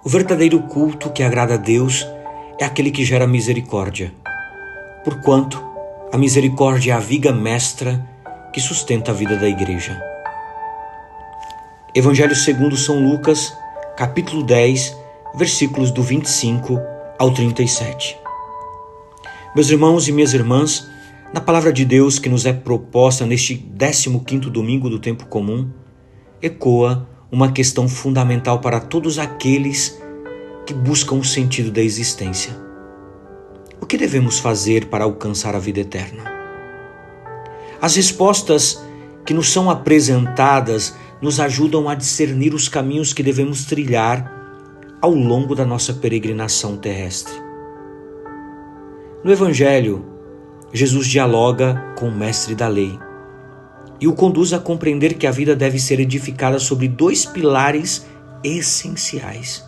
O verdadeiro culto que agrada a Deus é aquele que gera misericórdia, porquanto a misericórdia é a viga mestra que sustenta a vida da igreja. Evangelho segundo São Lucas, capítulo 10, versículos do 25 ao 37. Meus irmãos e minhas irmãs, na palavra de Deus que nos é proposta neste 15º domingo do tempo comum, ecoa uma questão fundamental para todos aqueles que buscam o sentido da existência. O que devemos fazer para alcançar a vida eterna? As respostas que nos são apresentadas nos ajudam a discernir os caminhos que devemos trilhar ao longo da nossa peregrinação terrestre. No Evangelho, Jesus dialoga com o mestre da lei e o conduz a compreender que a vida deve ser edificada sobre dois pilares essenciais: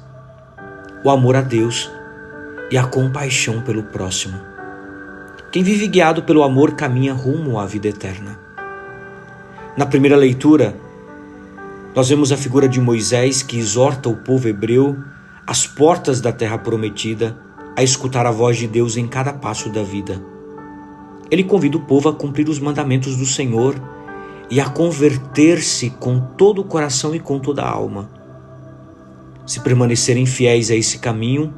o amor a Deus e a compaixão pelo próximo. Quem vive guiado pelo amor caminha rumo à vida eterna. Na primeira leitura, nós vemos a figura de Moisés que exorta o povo hebreu às portas da terra prometida a escutar a voz de Deus em cada passo da vida. Ele convida o povo a cumprir os mandamentos do Senhor e a converter-se com todo o coração e com toda a alma. Se permanecerem fiéis a esse caminho,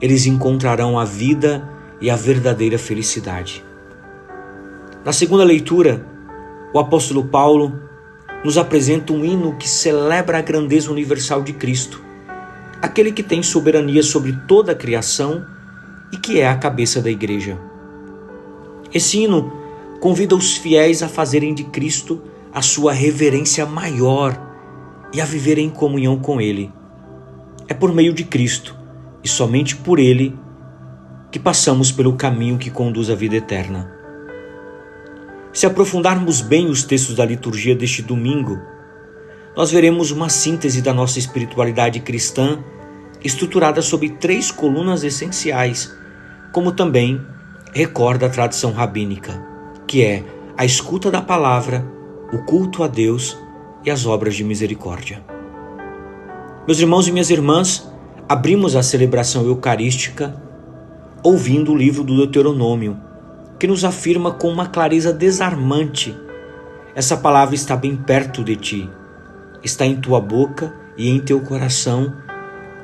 eles encontrarão a vida e a verdadeira felicidade. Na segunda leitura, o apóstolo Paulo nos apresenta um hino que celebra a grandeza universal de Cristo, aquele que tem soberania sobre toda a criação e que é a cabeça da igreja. Esse hino convida os fiéis a fazerem de Cristo a sua reverência maior e a viverem em comunhão com Ele. É por meio de Cristo e somente por Ele que passamos pelo caminho que conduz à vida eterna. Se aprofundarmos bem os textos da liturgia deste domingo, nós veremos uma síntese da nossa espiritualidade cristã estruturada sobre 3 colunas essenciais, como também recorda a tradição rabínica, que é a escuta da palavra, o culto a Deus e as obras de misericórdia. Meus irmãos e minhas irmãs, abrimos a celebração eucarística ouvindo o livro do Deuteronômio, que nos afirma com uma clareza desarmante: essa palavra está bem perto de ti, está em tua boca e em teu coração,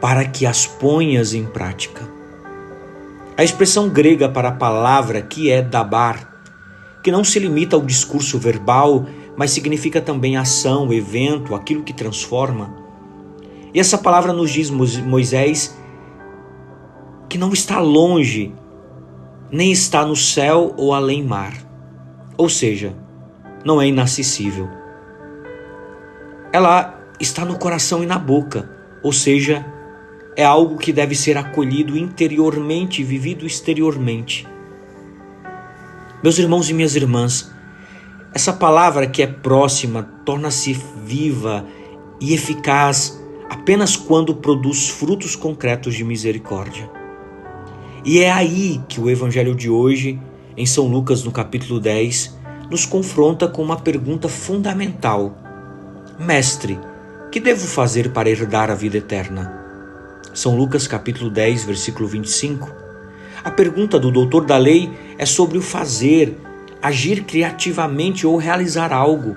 para que as ponhas em prática. A expressão grega para a palavra que é dabar, que não se limita ao discurso verbal, mas significa também ação, evento, aquilo que transforma. E essa palavra nos diz Moisés que não está longe, nem está no céu ou além mar. Ou seja, não é inacessível. Ela está no coração e na boca, ou seja, é algo que deve ser acolhido interiormente e vivido exteriormente. Meus irmãos e minhas irmãs, essa palavra que é próxima torna-se viva e eficaz apenas quando produz frutos concretos de misericórdia. E é aí que o Evangelho de hoje, em São Lucas, no capítulo 10, nos confronta com uma pergunta fundamental: Mestre, que devo fazer para herdar a vida eterna? São Lucas, capítulo 10, versículo 25. A pergunta do doutor da lei é sobre o fazer, agir criativamente ou realizar algo.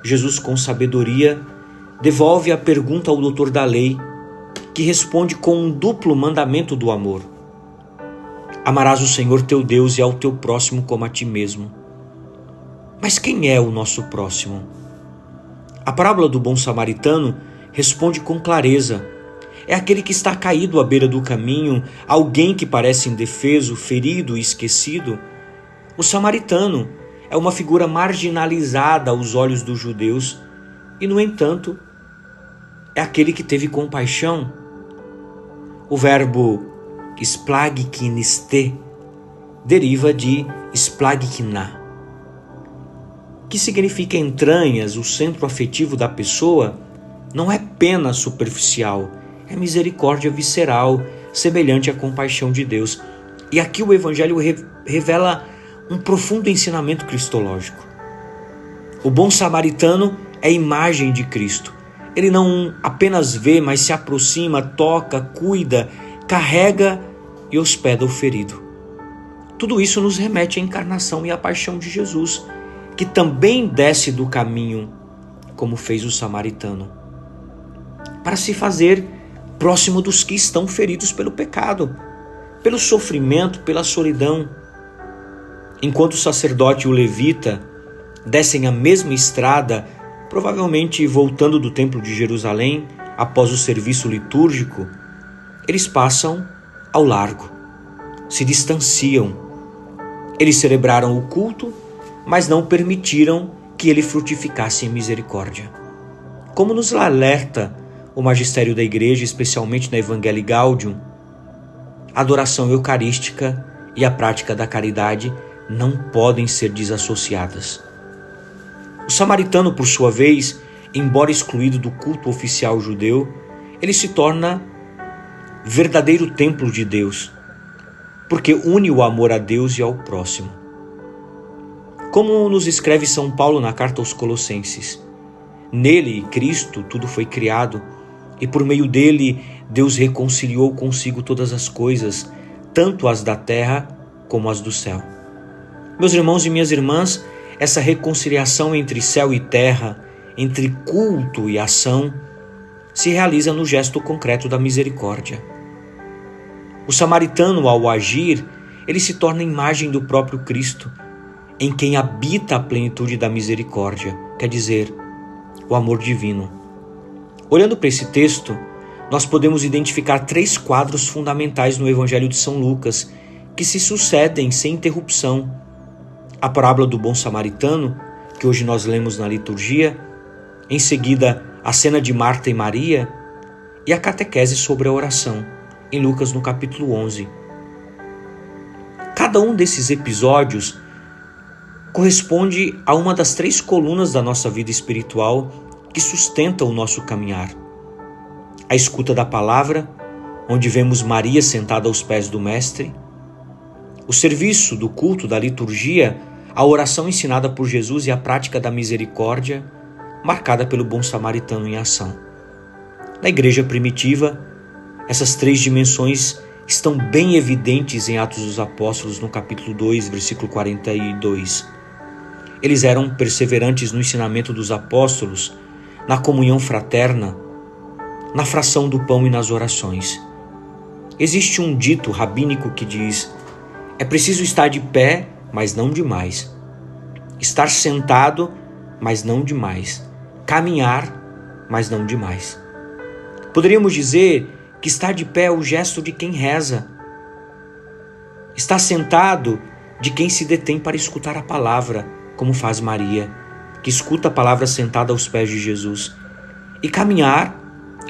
Jesus, com sabedoria, devolve a pergunta ao doutor da lei, que responde com um duplo mandamento do amor: amarás o Senhor teu Deus e ao teu próximo como a ti mesmo. Mas quem é o nosso próximo? A parábola do bom samaritano responde com clareza: é aquele que está caído à beira do caminho, alguém que parece indefeso, ferido e esquecido. O samaritano é uma figura marginalizada aos olhos dos judeus e, no entanto, é aquele que teve compaixão. O verbo splagkiniste deriva de splagkiná, que significa entranhas, o centro afetivo da pessoa. Não é pena superficial, é misericórdia visceral, semelhante à compaixão de Deus. E aqui o Evangelho revela um profundo ensinamento cristológico. O bom samaritano é a imagem de Cristo. Ele não apenas vê, mas se aproxima, toca, cuida, carrega e hospeda o ferido. Tudo isso nos remete à encarnação e à paixão de Jesus, que também desce do caminho, como fez o samaritano, para se fazer próximo dos que estão feridos pelo pecado, pelo sofrimento, pela solidão. Enquanto o sacerdote e o levita descem a mesma estrada, provavelmente voltando do templo de Jerusalém após o serviço litúrgico, eles passam ao largo, se distanciam. Eles celebraram o culto, mas não permitiram que ele frutificasse em misericórdia. Como nos alerta o magistério da igreja, especialmente na Evangelii Gaudium, a adoração eucarística e a prática da caridade não podem ser desassociadas. O samaritano, por sua vez, embora excluído do culto oficial judeu, ele se torna verdadeiro templo de Deus, porque une o amor a Deus e ao próximo. Como nos escreve São Paulo na carta aos Colossenses, nele, Cristo, tudo foi criado, e por meio dele Deus reconciliou consigo todas as coisas, tanto as da terra como as do céu. Meus irmãos e minhas irmãs, essa reconciliação entre céu e terra, entre culto e ação, se realiza no gesto concreto da misericórdia. O samaritano, ao agir, ele se torna a imagem do próprio Cristo, em quem habita a plenitude da misericórdia, quer dizer, o amor divino. Olhando para esse texto, nós podemos identificar 3 quadros fundamentais no Evangelho de São Lucas, que se sucedem sem interrupção. A parábola do bom samaritano, que hoje nós lemos na liturgia, em seguida a cena de Marta e Maria e a catequese sobre a oração, em Lucas no capítulo 11. Cada um desses episódios corresponde a uma das 3 colunas da nossa vida espiritual que sustentam o nosso caminhar. A escuta da palavra, onde vemos Maria sentada aos pés do Mestre, o serviço do culto, da liturgia, a oração ensinada por Jesus e a prática da misericórdia, marcada pelo bom samaritano em ação. Na igreja primitiva, essas 3 dimensões estão bem evidentes em Atos dos Apóstolos, no capítulo 2, versículo 42. Eles eram perseverantes no ensinamento dos apóstolos, na comunhão fraterna, na fração do pão e nas orações. Existe um dito rabínico que diz: é preciso estar de pé, mas não demais. Estar sentado, mas não demais. Caminhar, mas não demais. Poderíamos dizer que estar de pé é o gesto de quem reza. Estar sentado, de quem se detém para escutar a palavra, como faz Maria, que escuta a palavra sentada aos pés de Jesus. E caminhar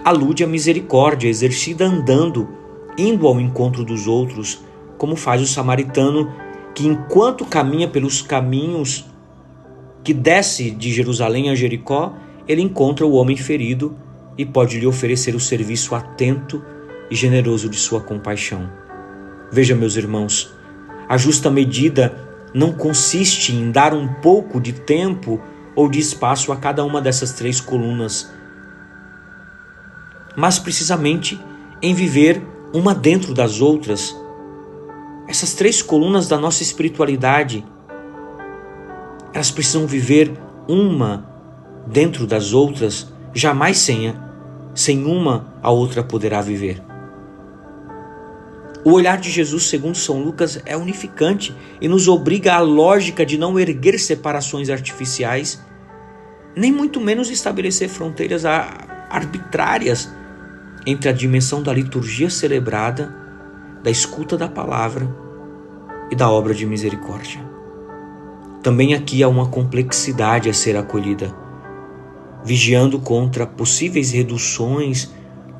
alude à misericórdia, exercida andando, indo ao encontro dos outros, como faz o samaritano, que enquanto caminha pelos caminhos que desce de Jerusalém a Jericó, ele encontra o homem ferido e pode lhe oferecer o serviço atento e generoso de sua compaixão. Veja, meus irmãos, a justa medida não consiste em dar um pouco de tempo ou de espaço a cada uma dessas 3 colunas, mas precisamente em viver uma dentro das outras. Essas 3 colunas da nossa espiritualidade, elas precisam viver uma dentro das outras, jamais sem uma a outra poderá viver. O olhar de Jesus, segundo São Lucas, é unificante e nos obriga à lógica de não erguer separações artificiais, nem muito menos estabelecer fronteiras arbitrárias entre a dimensão da liturgia celebrada, da escuta da palavra e da obra de misericórdia. Também aqui há uma complexidade a ser acolhida, vigiando contra possíveis reduções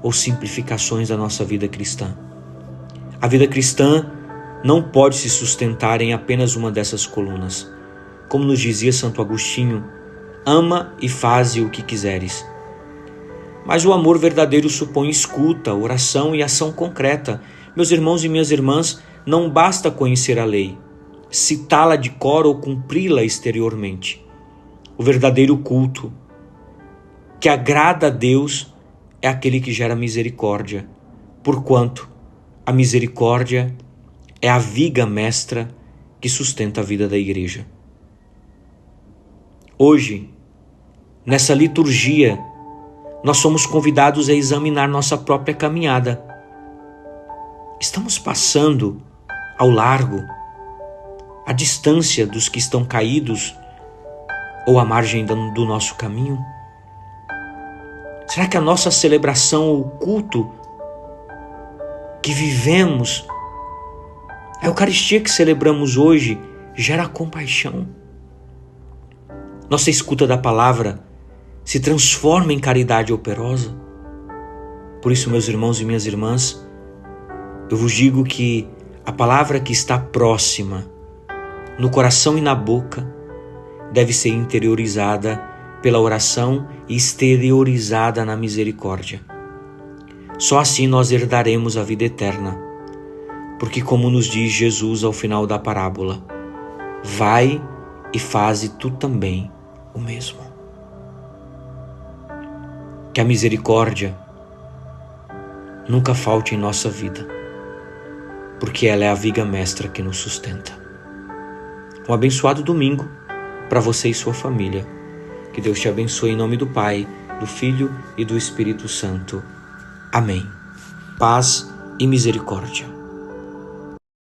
ou simplificações da nossa vida cristã. A vida cristã não pode se sustentar em apenas uma dessas colunas. Como nos dizia Santo Agostinho, ama e faze o que quiseres. Mas o amor verdadeiro supõe escuta, oração e ação concreta. Meus irmãos e minhas irmãs, não basta conhecer a lei, citá-la de cor ou cumpri-la exteriormente. O verdadeiro culto, que agrada a Deus é aquele que gera misericórdia, porquanto a misericórdia é a viga mestra que sustenta a vida da igreja. Hoje, nessa liturgia, nós somos convidados a examinar nossa própria caminhada. Estamos passando ao largo, à distância dos que estão caídos ou à margem do nosso caminho? Será que a nossa celebração ou culto que vivemos, a Eucaristia que celebramos hoje, gera compaixão? Nossa escuta da palavra se transforma em caridade operosa? Por isso, meus irmãos e minhas irmãs, eu vos digo que a palavra que está próxima, no coração e na boca, deve ser interiorizada pela oração e exteriorizada na misericórdia. Só assim nós herdaremos a vida eterna, porque como nos diz Jesus ao final da parábola, vai e faze tu também o mesmo. Que a misericórdia nunca falte em nossa vida, porque ela é a viga mestra que nos sustenta. Um abençoado domingo para você e sua família. Que Deus te abençoe em nome do Pai, do Filho e do Espírito Santo. Amém. Paz e misericórdia.